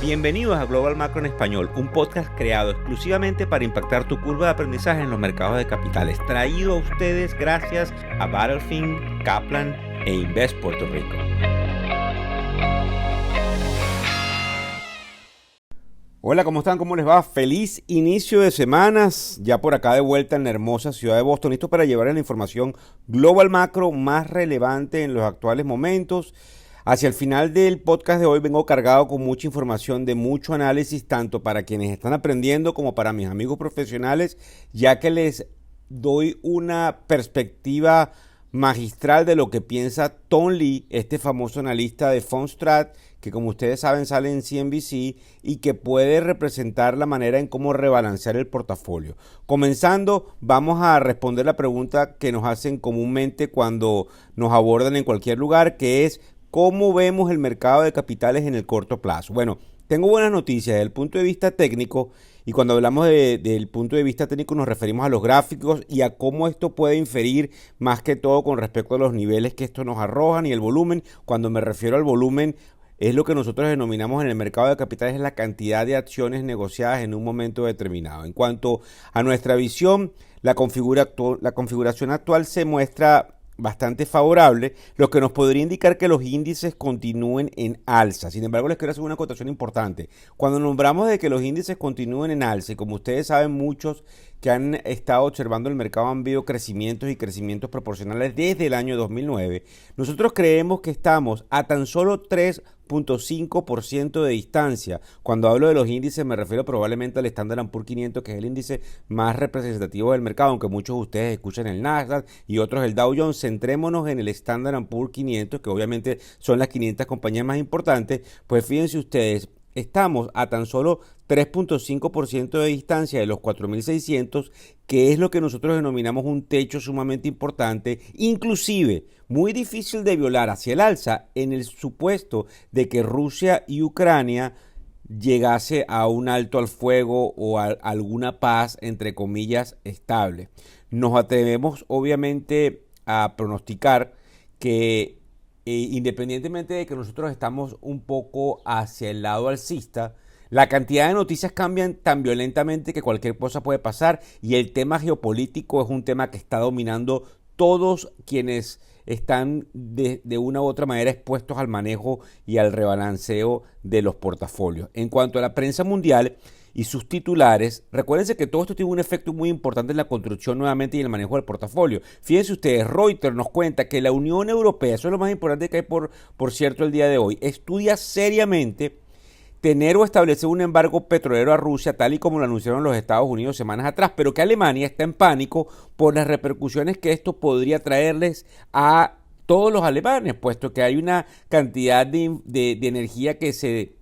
Bienvenidos a Global Macro en Español, un podcast creado exclusivamente para impactar tu curva de aprendizaje en los mercados de capitales. Traído a ustedes gracias a Battlefield, Kaplan e Invest Puerto Rico. Hola, ¿cómo están? ¿Cómo les va? Feliz inicio de semanas. Ya por acá de vuelta en la hermosa ciudad de Boston, listo para llevarles la información Global Macro más relevante en los actuales momentos. Hacia el final del podcast de hoy vengo cargado con mucha información de mucho análisis, tanto para quienes están aprendiendo como para mis amigos profesionales, ya que les doy una perspectiva magistral de lo que piensa Tom Lee, este famoso analista de Fundstrat, que como ustedes saben sale en CNBC y que puede representar la manera en cómo rebalancear el portafolio. Comenzando, vamos a responder la pregunta que nos hacen comúnmente cuando nos abordan en cualquier lugar, que es ¿cómo vemos el mercado de capitales en el corto plazo? Bueno, tengo buenas noticias desde el punto de vista técnico, y cuando hablamos del punto de vista técnico nos referimos a los gráficos y a cómo esto puede inferir más que todo con respecto a los niveles que esto nos arrojan y el volumen. Cuando me refiero al volumen, es lo que nosotros denominamos en el mercado de capitales la cantidad de acciones negociadas en un momento determinado. En cuanto a nuestra visión, la configuración actual se muestra bastante favorable, lo que nos podría indicar que los índices continúen en alza. Sin embargo, les quiero hacer una acotación importante. Cuando nombramos de que los índices continúen en alza, y como ustedes saben, muchos que han estado observando el mercado han visto crecimientos y crecimientos proporcionales desde el año 2009, nosotros creemos que estamos a tan solo 3.5% de distancia. Cuando hablo de los índices me refiero probablemente al Standard & Poor's 500, que es el índice más representativo del mercado, aunque muchos de ustedes escuchan el Nasdaq y otros el Dow Jones. Centrémonos en el Standard & Poor's 500, que obviamente son las 500 compañías más importantes. Pues fíjense ustedes, estamos a tan solo 3.5% de distancia de los 4.600, que es lo que nosotros denominamos un techo sumamente importante, inclusive muy difícil de violar hacia el alza en el supuesto de que Rusia y Ucrania llegase a un alto al fuego o a alguna paz, entre comillas, estable. Nos atrevemos obviamente a pronosticar que independientemente de que nosotros estamos un poco hacia el lado alcista, la cantidad de noticias cambian tan violentamente que cualquier cosa puede pasar, y el tema geopolítico es un tema que está dominando todos quienes están de una u otra manera expuestos al manejo y al rebalanceo de los portafolios. En cuanto a la prensa mundial y sus titulares, recuérdense que todo esto tiene un efecto muy importante en la construcción nuevamente y en el manejo del portafolio. Fíjense ustedes, Reuters nos cuenta que la Unión Europea, eso es lo más importante que hay por cierto el día de hoy, estudia seriamente tener o establecer un embargo petrolero a Rusia, tal y como lo anunciaron los Estados Unidos semanas atrás, pero que Alemania está en pánico por las repercusiones que esto podría traerles a todos los alemanes, puesto que hay una cantidad de energía que se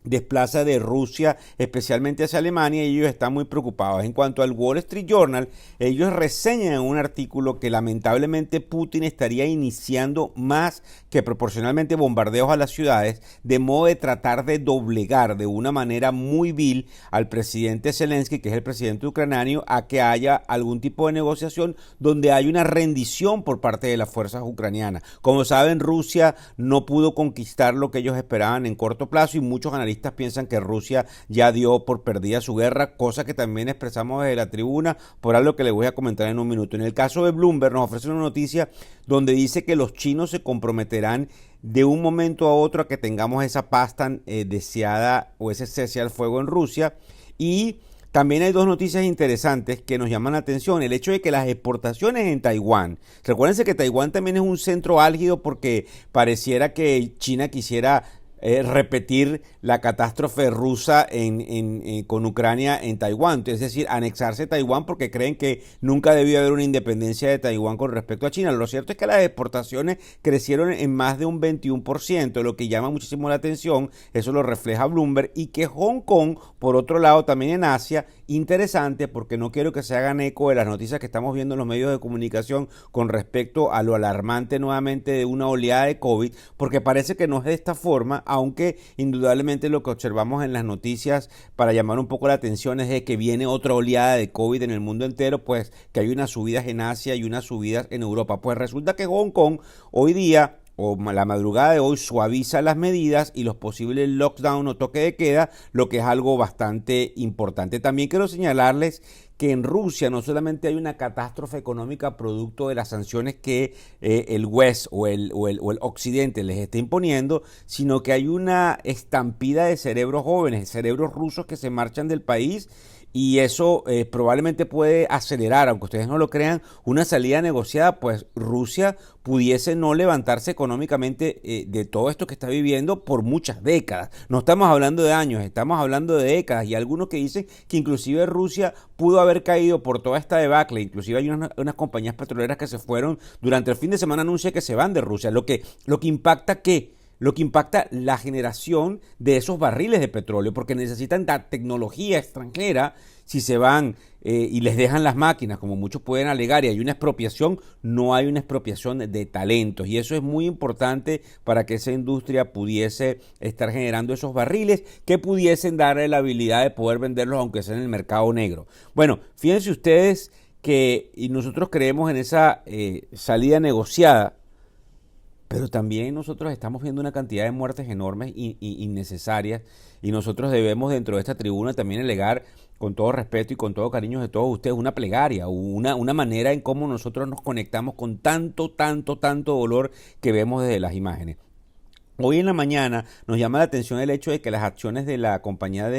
desplaza de Rusia especialmente hacia Alemania, y ellos están muy preocupados. En cuanto al Wall Street Journal, ellos reseñan en un artículo que lamentablemente Putin estaría iniciando más que proporcionalmente bombardeos a las ciudades, de modo de tratar de doblegar de una manera muy vil al presidente Zelensky, que es el presidente ucraniano, a que haya algún tipo de negociación donde haya una rendición por parte de las fuerzas ucranianas. Como saben, Rusia no pudo conquistar lo que ellos esperaban en corto plazo, y muchos analistas piensan que Rusia ya dio por perdida su guerra, cosa que también expresamos desde la tribuna, por algo que les voy a comentar en un minuto. En el caso de Bloomberg nos ofrece una noticia donde dice que los chinos se comprometerán de un momento a otro a que tengamos esa paz tan deseada, o ese cese al fuego en Rusia. Y también hay dos noticias interesantes que nos llaman la atención. El hecho de que las exportaciones en Taiwán, recuérdense que Taiwán también es un centro álgido porque pareciera que China quisiera repetir la catástrofe rusa con Ucrania en Taiwán, es decir, anexarse Taiwán, porque creen que nunca debió haber una independencia de Taiwán con respecto a China. Lo cierto es que las exportaciones crecieron en más de un 21%, lo que llama muchísimo la atención, eso lo refleja Bloomberg, y que Hong Kong, por otro lado, también en Asia, interesante, porque no quiero que se hagan eco de las noticias que estamos viendo en los medios de comunicación con respecto a lo alarmante nuevamente de una oleada de COVID, porque parece que no es de esta forma, aunque indudablemente lo que observamos en las noticias para llamar un poco la atención es de que viene otra oleada de COVID en el mundo entero, pues que hay unas subidas en Asia y unas subidas en Europa. Pues resulta que Hong Kong hoy día o la madrugada de hoy suaviza las medidas y los posibles lockdown o toque de queda, lo que es algo bastante importante. También quiero señalarles que en Rusia no solamente hay una catástrofe económica producto de las sanciones que el West o el Occidente les está imponiendo, sino que hay una estampida de cerebros jóvenes, cerebros rusos que se marchan del país, y eso probablemente puede acelerar, aunque ustedes no lo crean, una salida negociada, pues Rusia pudiese no levantarse económicamente de todo esto que está viviendo por muchas décadas. No estamos hablando de años, estamos hablando de décadas, y algunos que dicen que inclusive Rusia pudo haber caído por toda esta debacle. Inclusive hay unas compañías petroleras que se fueron durante el fin de semana, anuncia que se van de Rusia, lo que impacta que lo que impacta la generación de esos barriles de petróleo, porque necesitan la tecnología extranjera. Si se van y les dejan las máquinas, como muchos pueden alegar, y hay una expropiación, no hay una expropiación de talentos, y eso es muy importante para que esa industria pudiese estar generando esos barriles que pudiesen darle la habilidad de poder venderlos aunque sea en el mercado negro. Bueno, fíjense ustedes que y nosotros creemos en esa salida negociada, pero también nosotros estamos viendo una cantidad de muertes enormes y innecesarias, y nosotros debemos dentro de esta tribuna también alegar, con todo respeto y con todo cariño de todos ustedes, una plegaria, una manera en cómo nosotros nos conectamos con tanto dolor que vemos desde las imágenes. Hoy en la mañana nos llama la atención el hecho de que las acciones de la compañía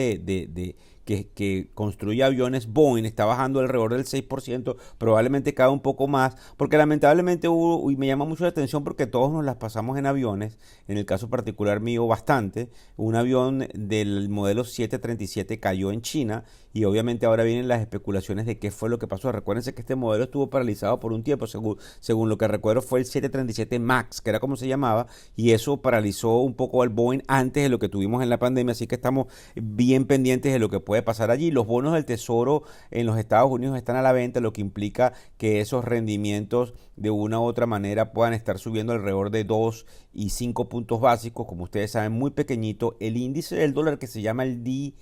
que construye aviones Boeing está bajando alrededor del 6%, probablemente cae un poco más, porque lamentablemente y me llama mucho la atención porque todos nos las pasamos en aviones, en el caso particular mío bastante. Un avión del modelo 737 cayó en China, y obviamente ahora vienen las especulaciones de qué fue lo que pasó. Recuérdense que este modelo estuvo paralizado por un tiempo, según lo que recuerdo fue el 737 MAX, que era como se llamaba, y eso paralizó un poco al Boeing antes de lo que tuvimos en la pandemia, así que estamos bien pendientes de lo que puede pasar allí. Los bonos del Tesoro en los Estados Unidos están a la venta, lo que implica que esos rendimientos de una u otra manera puedan estar subiendo alrededor de 2 y 5 puntos básicos, como ustedes saben, muy pequeñito. El índice del dólar, que se llama el DXY,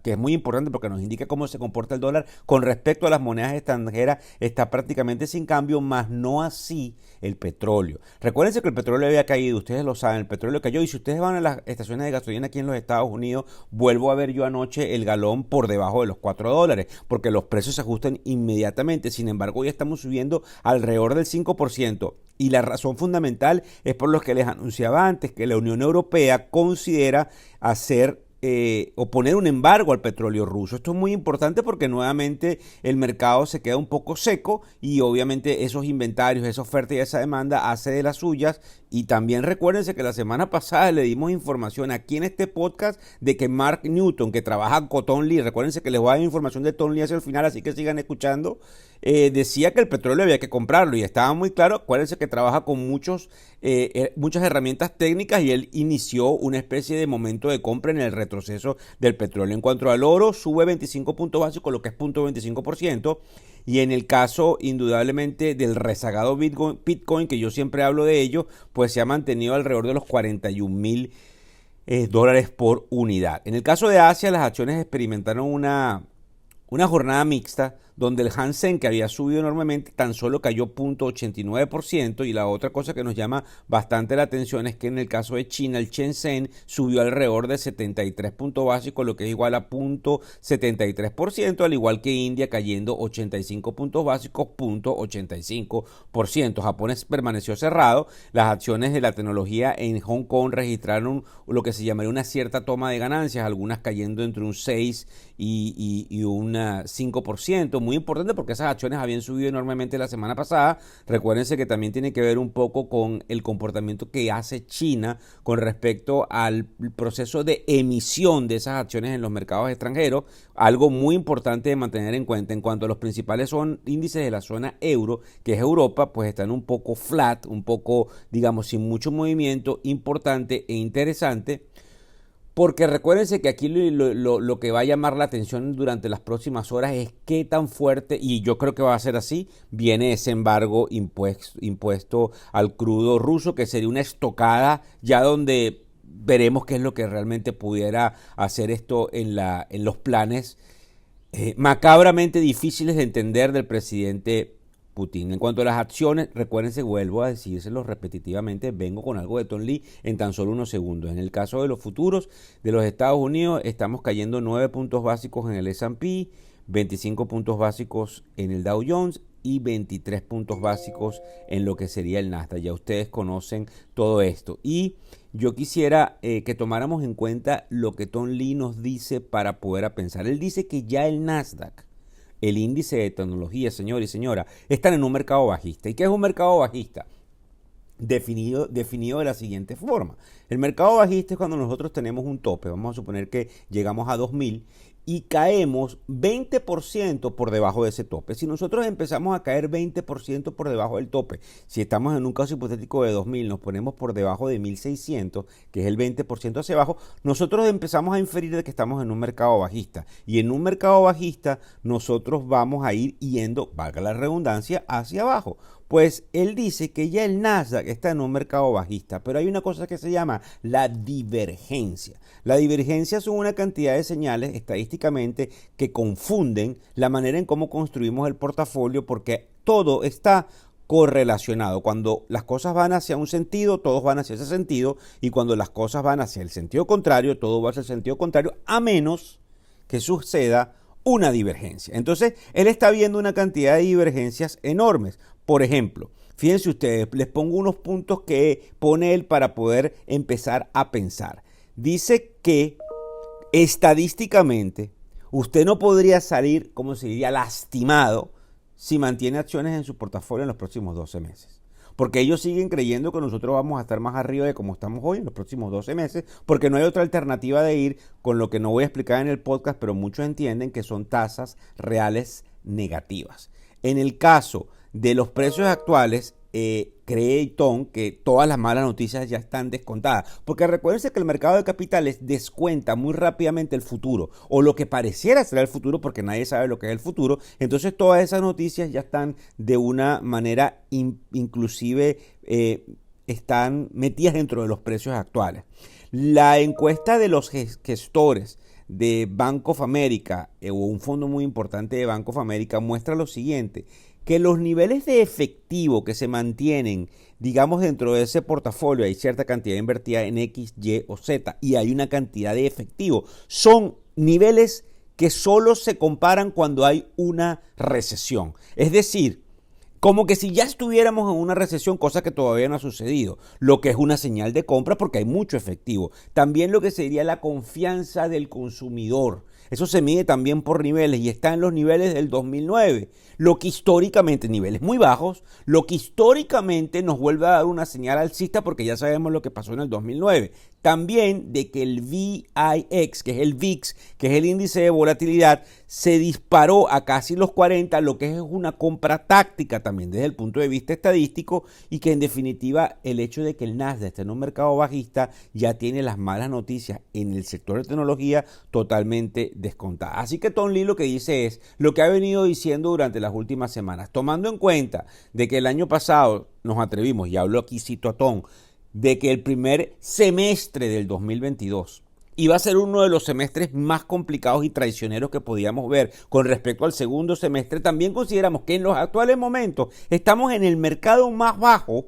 que es muy importante porque nos indica cómo se comporta el dólar con respecto a las monedas extranjeras, está prácticamente sin cambio, más no así el petróleo. Recuérdense que el petróleo había caído, ustedes lo saben, el petróleo cayó, y si ustedes van a las estaciones de gasolina aquí en los Estados Unidos, vuelvo a ver yo anoche el galón por debajo de los $4, porque los precios se ajustan inmediatamente. Sin embargo, hoy estamos subiendo alrededor del 5%, y la razón fundamental es por lo que les anunciaba antes, que la Unión Europea considera hacer o poner un embargo al petróleo ruso. Esto es muy importante porque nuevamente el mercado se queda un poco seco, y obviamente esos inventarios, esa oferta y esa demanda hace de las suyas. Y también recuérdense que la semana pasada le dimos información aquí en este podcast de que Mark Newton, que trabaja con Tom Lee, recuérdense que les voy a dar información de Tom Lee hacia el final, así que sigan escuchando, decía que el petróleo había que comprarlo, y estaba muy claro. Acuérdense que trabaja con muchas herramientas técnicas, y él inició una especie de momento de compra en el retroceso del petróleo. En cuanto al oro, sube 25 puntos básicos, lo que es 0.25%. Y en el caso, indudablemente, del rezagado Bitcoin, que yo siempre hablo de ello, pues se ha mantenido alrededor de los 41,000 dólares por unidad. En el caso de Asia, las acciones experimentaron una jornada mixta, donde el Hansen, que había subido enormemente, tan solo cayó 0.89%, y la otra cosa que nos llama bastante la atención es que en el caso de China, el Shenzhen subió alrededor de 73 puntos básicos, lo que es igual a 0.73%, al igual que India cayendo 85 puntos básicos, 0.85%. Japón permaneció cerrado. Las acciones de la tecnología en Hong Kong registraron lo que se llamaría una cierta toma de ganancias, algunas cayendo entre un 6 y un 5%, muy importante porque esas acciones habían subido enormemente la semana pasada. Recuérdense que también tiene que ver un poco con el comportamiento que hace China con respecto al proceso de emisión de esas acciones en los mercados extranjeros, algo muy importante de mantener en cuenta. En cuanto a los principales índices de la zona euro, que es Europa, pues están un poco flat, un poco, digamos, sin mucho movimiento importante e interesante. Porque recuérdense que aquí lo que va a llamar la atención durante las próximas horas es qué tan fuerte, y yo creo que va a ser así, viene ese embargo impuesto al crudo ruso, que sería una estocada ya donde veremos qué es lo que realmente pudiera hacer esto en los planes macabramente difíciles de entender del presidente Putin. En cuanto a las acciones, recuérdense, vuelvo a decírselo repetitivamente, vengo con algo de Tom Lee en tan solo unos segundos. En el caso de los futuros de los Estados Unidos, estamos cayendo 9 puntos básicos en el S&P, 25 puntos básicos en el Dow Jones y 23 puntos básicos en lo que sería el Nasdaq. Ya ustedes conocen todo esto. Y yo quisiera que tomáramos en cuenta lo que Tom Lee nos dice para poder pensar. Él dice que ya el Nasdaq, el índice de tecnología, señor y señora, están en un mercado bajista. ¿Y qué es un mercado bajista? Definido de la siguiente forma. El mercado bajista es cuando nosotros tenemos un tope. Vamos a suponer que llegamos a 2000 y caemos 20% por debajo de ese tope. Si nosotros empezamos a caer 20% por debajo del tope, si estamos en un caso hipotético de 2000, nos ponemos por debajo de 1600, que es el 20% hacia abajo, nosotros empezamos a inferir de que estamos en un mercado bajista. Y en un mercado bajista, nosotros vamos a ir yendo, valga la redundancia, hacia abajo. Pues él dice que ya el Nasdaq está en un mercado bajista, pero hay una cosa que se llama la divergencia. La divergencia son una cantidad de señales estadísticamente que confunden la manera en cómo construimos el portafolio, porque todo está correlacionado. Cuando las cosas van hacia un sentido, todos van hacia ese sentido, y cuando las cosas van hacia el sentido contrario, todo va hacia el sentido contrario, a menos que suceda una divergencia. Entonces, él está viendo una cantidad de divergencias enormes. Por ejemplo, fíjense ustedes, les pongo unos puntos que pone él para poder empezar a pensar. Dice que estadísticamente usted no podría salir, como se diría, lastimado si mantiene acciones en su portafolio en los próximos 12 meses. Porque ellos siguen creyendo que nosotros vamos a estar más arriba de como estamos hoy en los próximos 12 meses, porque no hay otra alternativa de ir con lo que no voy a explicar en el podcast, pero muchos entienden que son tasas reales negativas. En el caso de los precios actuales, cree Tom que todas las malas noticias ya están descontadas. Porque recuérdense que el mercado de capitales descuenta muy rápidamente el futuro, o lo que pareciera ser el futuro, porque nadie sabe lo que es el futuro. Entonces todas esas noticias ya están de una manera inclusive están metidas dentro de los precios actuales. La encuesta de los gestores de Bank of America, o un fondo muy importante de Bank of America, muestra lo siguiente: que los niveles de efectivo que se mantienen, digamos, dentro de ese portafolio, hay cierta cantidad invertida en X, Y o Z, y hay una cantidad de efectivo. Son niveles que solo se comparan cuando hay una recesión. Es decir, como que si ya estuviéramos en una recesión, cosa que todavía no ha sucedido, lo que es una señal de compra porque hay mucho efectivo. También lo que sería la confianza del consumidor. Eso se mide también por niveles y está en los niveles del 2009. Lo que históricamente, niveles muy bajos, lo que históricamente nos vuelve a dar una señal alcista porque ya sabemos lo que pasó en el 2009. También de que el VIX, que es el VIX, que es el índice de volatilidad, se disparó a casi los 40, lo que es una compra táctica también desde el punto de vista estadístico, y que en definitiva el hecho de que el Nasdaq esté en un mercado bajista ya tiene las malas noticias en el sector de tecnología totalmente descontadas. Así que Tom Lee lo que dice es lo que ha venido diciendo durante las últimas semanas, tomando en cuenta de que el año pasado nos atrevimos, y hablo aquí, cito a Tom, de que el primer semestre del 2022 iba a ser uno de los semestres más complicados y traicioneros que podíamos ver con respecto al segundo semestre. También consideramos que en los actuales momentos estamos en el mercado más bajo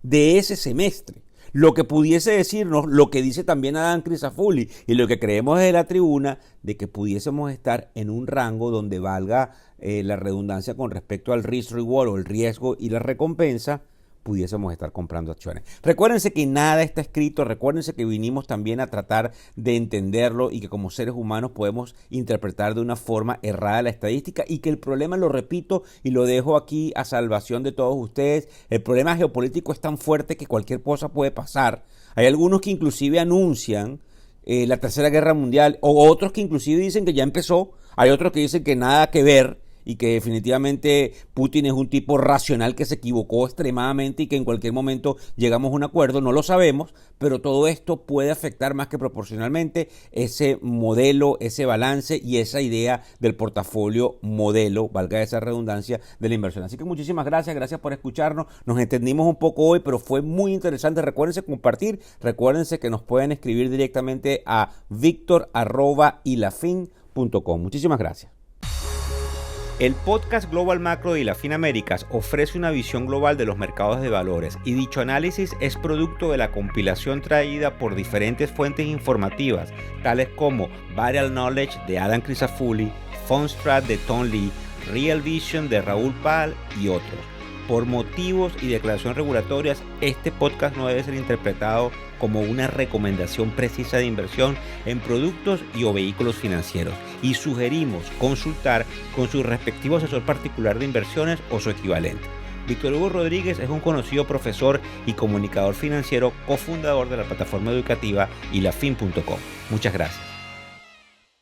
de ese semestre. Lo que pudiese decirnos, lo que dice también Adam Crisafulli y lo que creemos desde la tribuna, de que pudiésemos estar en un rango donde valga la redundancia con respecto al risk reward, o el riesgo y la recompensa, pudiésemos estar comprando acciones. Recuérdense que nada está escrito, recuérdense que vinimos también a tratar de entenderlo y que como seres humanos podemos interpretar de una forma errada la estadística, y que el problema, lo repito y lo dejo aquí a salvación de todos ustedes, el problema geopolítico es tan fuerte que cualquier cosa puede pasar. Hay algunos que inclusive anuncian la Tercera Guerra Mundial, o otros que inclusive dicen que ya empezó, hay otros que dicen que nada que ver, y que definitivamente Putin es un tipo racional que se equivocó extremadamente y que en cualquier momento llegamos a un acuerdo. No lo sabemos, pero todo esto puede afectar más que proporcionalmente ese modelo, ese balance y esa idea del portafolio modelo, valga esa redundancia, de la inversión. Así que muchísimas gracias por escucharnos. Nos entendimos un poco hoy, pero fue muy interesante. Recuérdense compartir, recuérdense que nos pueden escribir directamente a victor@ilafin.com. Muchísimas gracias. El podcast Global Macro de ILAFIN Américas ofrece una visión global de los mercados de valores y dicho análisis es producto de la compilación traída por diferentes fuentes informativas, tales como Viral Knowledge de Adam Crisafulli, Fundstrat de Tom Lee, Real Vision de Raúl Pal y otros. Por motivos y declaraciones regulatorias, este podcast no debe ser interpretado como una recomendación precisa de inversión en productos y o vehículos financieros y sugerimos consultar con su respectivo asesor particular de inversiones o su equivalente. Víctor Hugo Rodríguez es un conocido profesor y comunicador financiero, cofundador de la plataforma educativa ilafin.com. Muchas gracias.